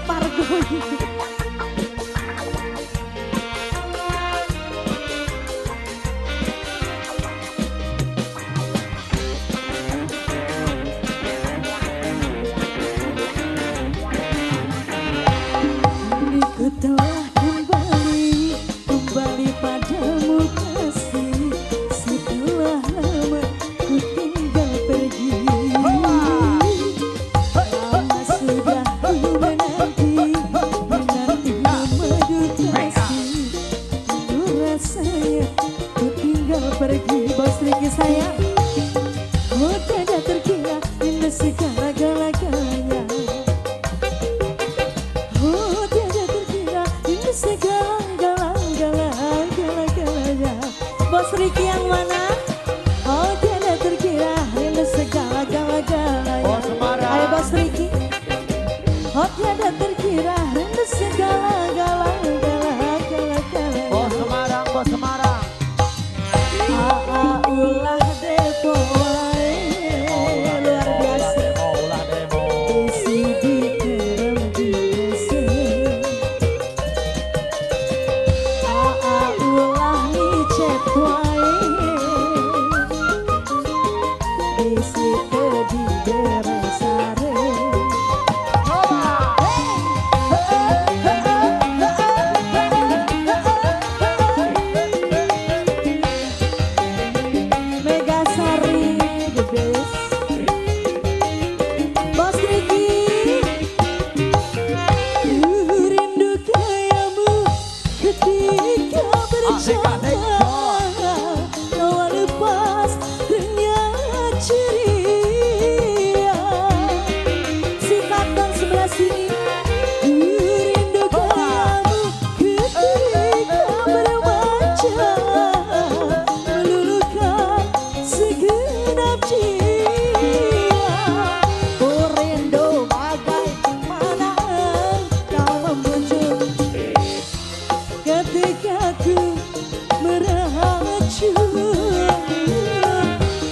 Pargoy. Ku telah kembali padamu kasih. Setelah lama ku tinggal pergi. Lama sudah ku menanti madu kasih. Ku rasanya ku tinggal pergi. Bos Riki sayang, ku tidak terkira indah segala-galanya. Segala-galanya. Bos Riki yang mana? Oh tidak terkira rindu segala-galanya. Ayo Bos Riki. Oh tidak terkira rindu segala-galanya. Bos Semarang, Bos Semarang. Ulah depo luar biasa. Ulah demo. Isi di dalam desa. Ulah micet wae. Isi di daerah sare. Megasari the best. Bos Riki, rindu kayamu ketika berjaya. Lawan lepas dengan ceria. Sikatan sebelah sini. Rindu kayamu ketika bermanja. Meluluhkan segenap jiwa. Oh rindu bagaimana kau membujuk ketika ku meracu.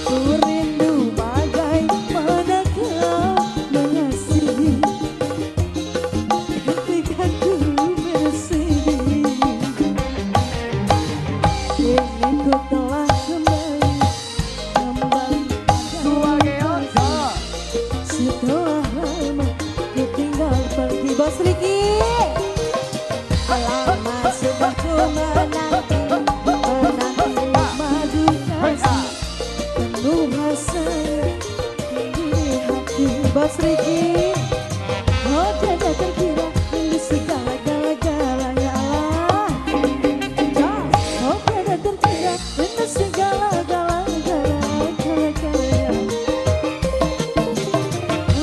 Oh rindu bagaimana kau mengasihi ketika ku bersedih. Kini ku telah kembali Sebagai onco. setelah lama ku tinggal pergi. Bos Riki, lama sudah ku menanti madu kasih. Penuh rasanya di hati. Bos Riki, oh tidak terkira rindu segala-galanya. Oh tidak terkira rindu segala-galanya.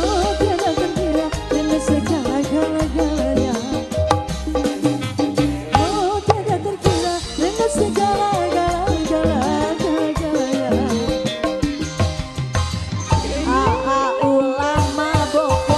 Oh tidak terkira rindu segala-galanya. Oh tidak terkira rindu segala-galanya. Ulah mabok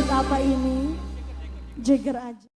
Maksud apa ini? Jagger aja.